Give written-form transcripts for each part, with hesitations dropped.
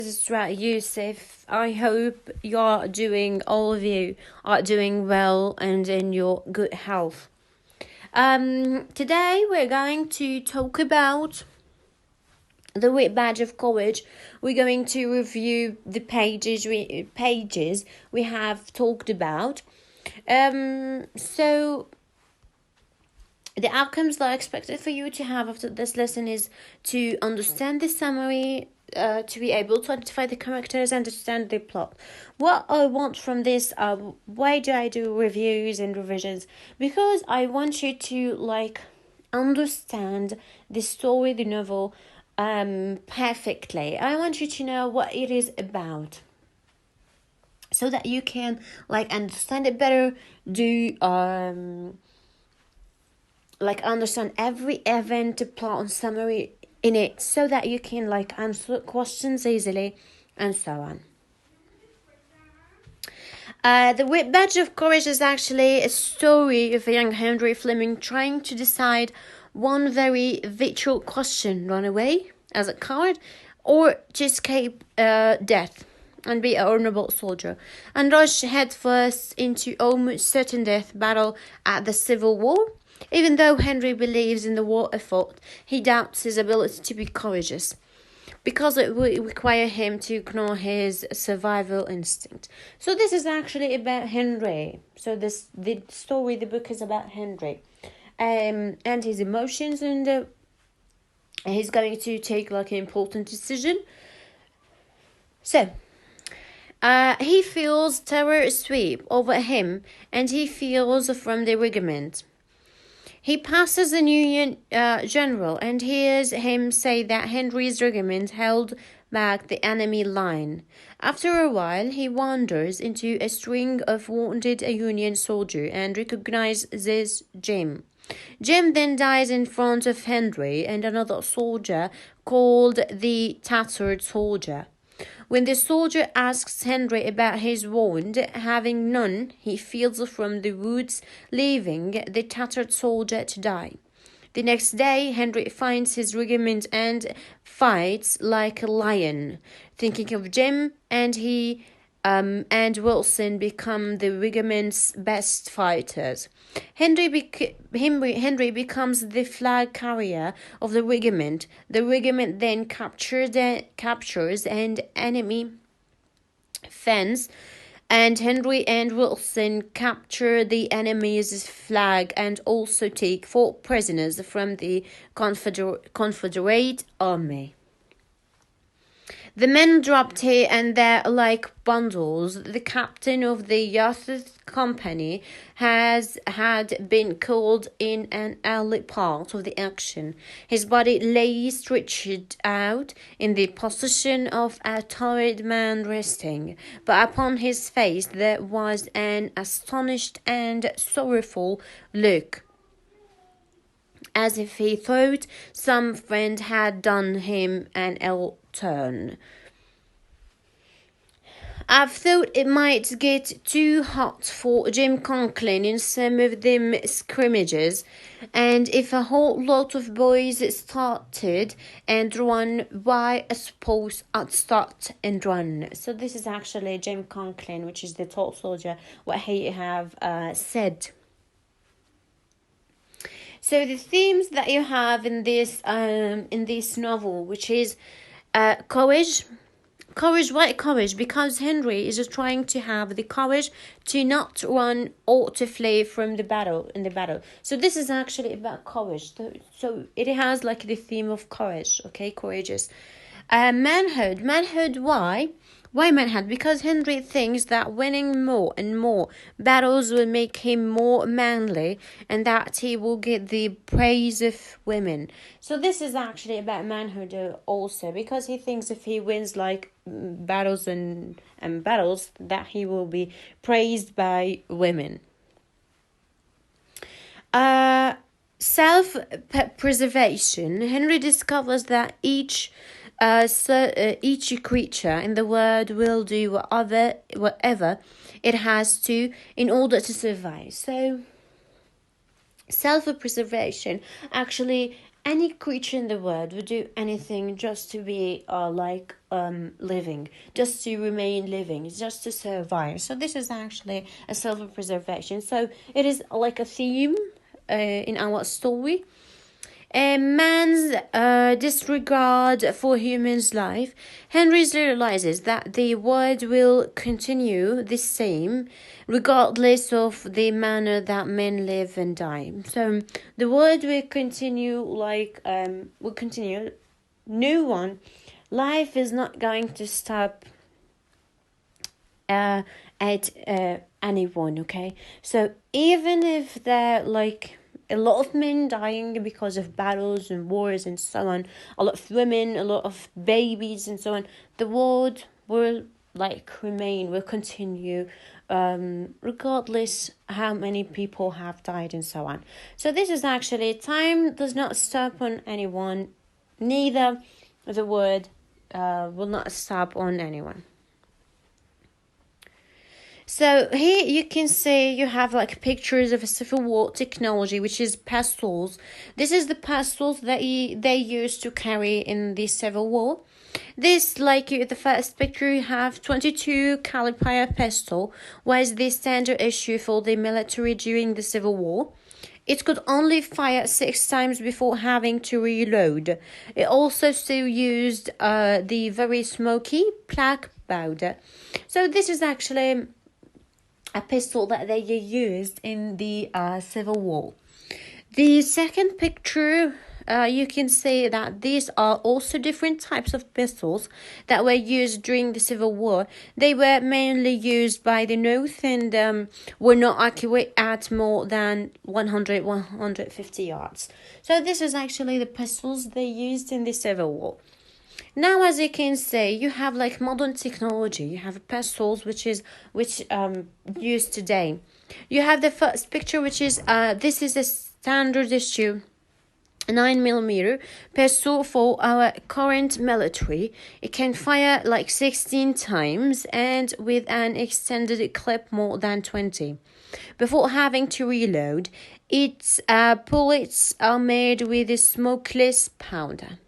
This is right, Yusuf. I hope all of you are doing well and in your good health. Today we're going to talk about the Whip Badge of Courage. We're going to review the pages we have talked about. So the outcomes that are expected for you to have after this lesson is to understand the summary, to be able to identify the characters and understand the plot. What I want from this, why do I do reviews and revisions? Because I want you to understand the story, the novel, perfectly. I want you to know what it is about, so that you can understand it better. Understand every event, plot, and summary in it, so that you can answer questions easily, and so on. The Whip Badge of Courage is actually a story of a young Henry Fleming trying to decide one very vital question: run away as a coward, or to escape death and be an honorable soldier, and rush headfirst into almost certain death battle at the Civil War. Even though Henry believes in the war effort, he doubts his ability to be courageous, because it would require him to ignore his survival instinct. So this is actually about Henry. So the book is about Henry, and his emotions, and he's going to take an important decision. So he feels terror sweep over him, and he feels from the regiment. He passes an Union general and hears him say that Henry's regiment held back the enemy line. After a while, he wanders into a string of wounded Union soldiers and recognizes Jim. Jim then dies in front of Henry and another soldier called the Tattered Soldier. When the soldier asks Henry about his wound, having none, he feels from the woods, leaving the tattered soldier to die. The next day, Henry finds his regiment and fights like a lion. Thinking of Jim, and he and Wilson become the regiment's best fighters. Henry becomes the flag carrier of the regiment. The regiment then captures an enemy fence, and Henry and Wilson capture the enemy's flag and also take 4 prisoners from the Confederate army. The men dropped here and there like bundles. The captain of the youth company had been killed in an early part of the action. His body lay stretched out in the position of a tired man resting, but upon his face there was an astonished and sorrowful look, as if he thought some friend had done him an ill turn. I've thought it might get too hot for Jim Conklin in some of them scrimmages, and if a whole lot of boys started and run, why I suppose I'd start and run. So this is actually Jim Conklin, which is the tall soldier, what he have said. So the themes that you have in this novel, which is courage. Courage, why courage? Because Henry is just trying to have the courage to not run or to flee from the battle. So this is actually about courage. So it has the theme of courage. Okay, courageous. Manhood. Why? Why manhood? Because Henry thinks that winning more and more battles will make him more manly, and that he will get the praise of women. So this is actually about manhood also, because he thinks if he wins battles and battles, that he will be praised by women. Self-preservation. Henry discovers that each creature in the world will do whatever it has to in order to survive. So self-preservation actually Any creature in the world would do anything just to be living, just to remain living, just to survive. So this is actually a self-preservation. So it is like a theme in our story. Man's disregard for humans' life. Henry realizes that the world will continue the same regardless of the manner that men live and die. So the world will continue will continue. No one, life is not going to stop at anyone, okay? So even if there a lot of men dying because of battles and wars and so on, a lot of women, a lot of babies and so on, the world will will continue regardless how many people have died and so on. So this is actually, time does not stop on anyone, neither the word will not stop on anyone. So here you can see you have pictures of a Civil War technology, which is pistols. This is the pistols that they used to carry in the Civil War. This, the first picture, you have 22 caliber pistol, was the standard issue for the military during the Civil War. It could only fire 6 times before having to reload. It also still used the very smoky black powder. So this is actually a pistol that they used in the Civil War. The second picture, you can see that these are also different types of pistols that were used during the Civil War. They were mainly used by the North and were not accurate at more than 150 yards. So this is actually the pistols they used in the Civil War. Now, as you can see, you have modern technology. You have pistols which used today. You have the first picture, which is this is a standard issue 9mm pistol for our current military. It can fire 16 times and with an extended clip more than 20 before having to reload. Its bullets are made with a smokeless powder.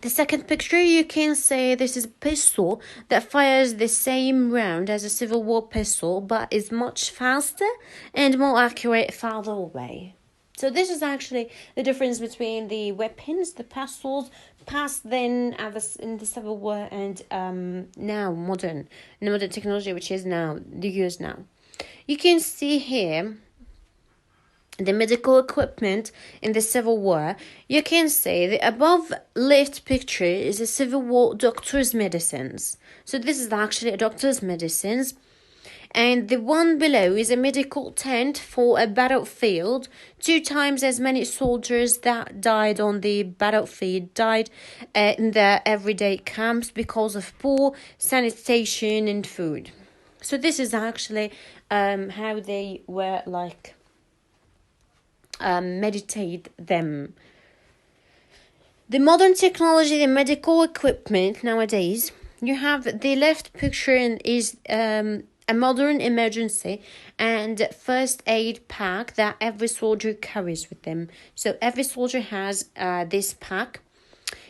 The second picture, you can see this is a pistol that fires the same round as a Civil War pistol, but is much faster and more accurate farther away. So this is actually the difference between the weapons, the pistols, past then in the Civil War and now modern technology, which is now used now. You can see here the medical equipment in the Civil War. You can see the above left picture is a Civil War doctor's medicines. So this is actually a doctor's medicines. And the one below is a medical tent for a battlefield. 2 times as many soldiers that died on the battlefield died in their everyday camps because of poor sanitation and food. So this is actually how they were meditate them. The modern technology, the medical equipment nowadays, you have the left picture is a modern emergency and first aid pack that every soldier carries with them. So every soldier has this pack.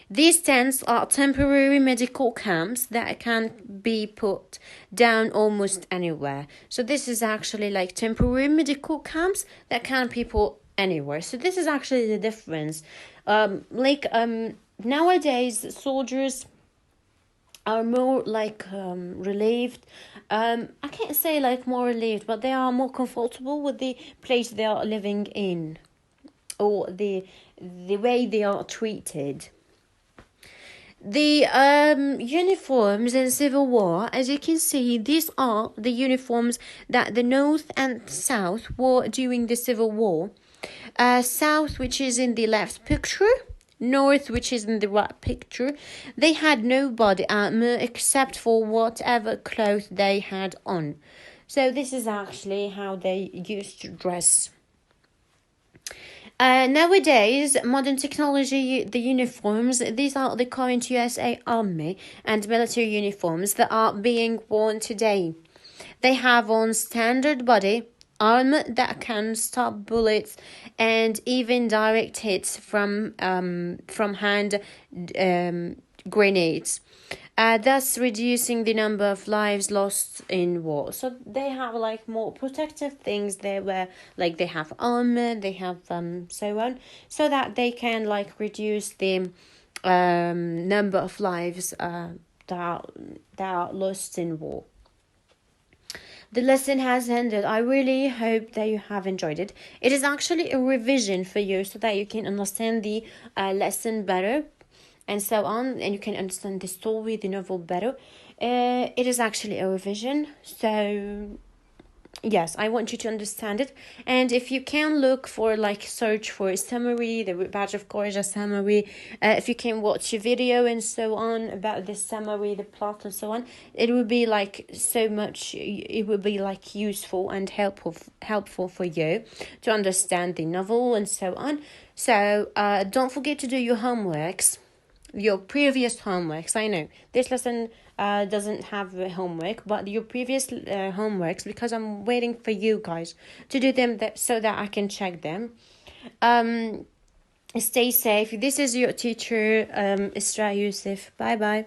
These tents are temporary medical camps that can be put down almost anywhere. So this is actually temporary medical camps that can be put anywhere. So this is actually the difference. Nowadays soldiers are more relieved. I can't say more relieved, but they are more comfortable with the place they are living in, or the way they are treated. The uniforms in Civil War, as you can see, these are the uniforms that the North and South wore during the Civil War. South, which is in the left picture, North, which is in the right picture, they had no body armor except for whatever clothes they had on. So this is actually how they used to dress. Nowadays, modern technology, the uniforms, these are the current USA Army and military uniforms that are being worn today. They have on standard body armor that can stop bullets and even direct hits from hand grenades, thus reducing the number of lives lost in war. So they have like more protective things there, where like they have armor, they have so on, so that they can like reduce the number of lives that are lost in war. The lesson has ended. I really hope that you have enjoyed it. It is actually a revision for you so that you can understand the lesson better and so on, and you can understand the story, the novel better. It is actually a revision, so yes, I want you to understand it. And if you can look for like search for a summary, the Badge of Courage summary, if you can watch a video and so on about this summary, the plot and so on, it would be like so much, it would be like useful and helpful for you to understand the novel and so on. So don't forget to do your homeworks, your previous homeworks. I know this lesson doesn't have homework, but your previous homeworks, because I'm waiting for you guys to do them so that I can check them. Stay safe. This is your teacher, Isra Yusuf. Bye bye.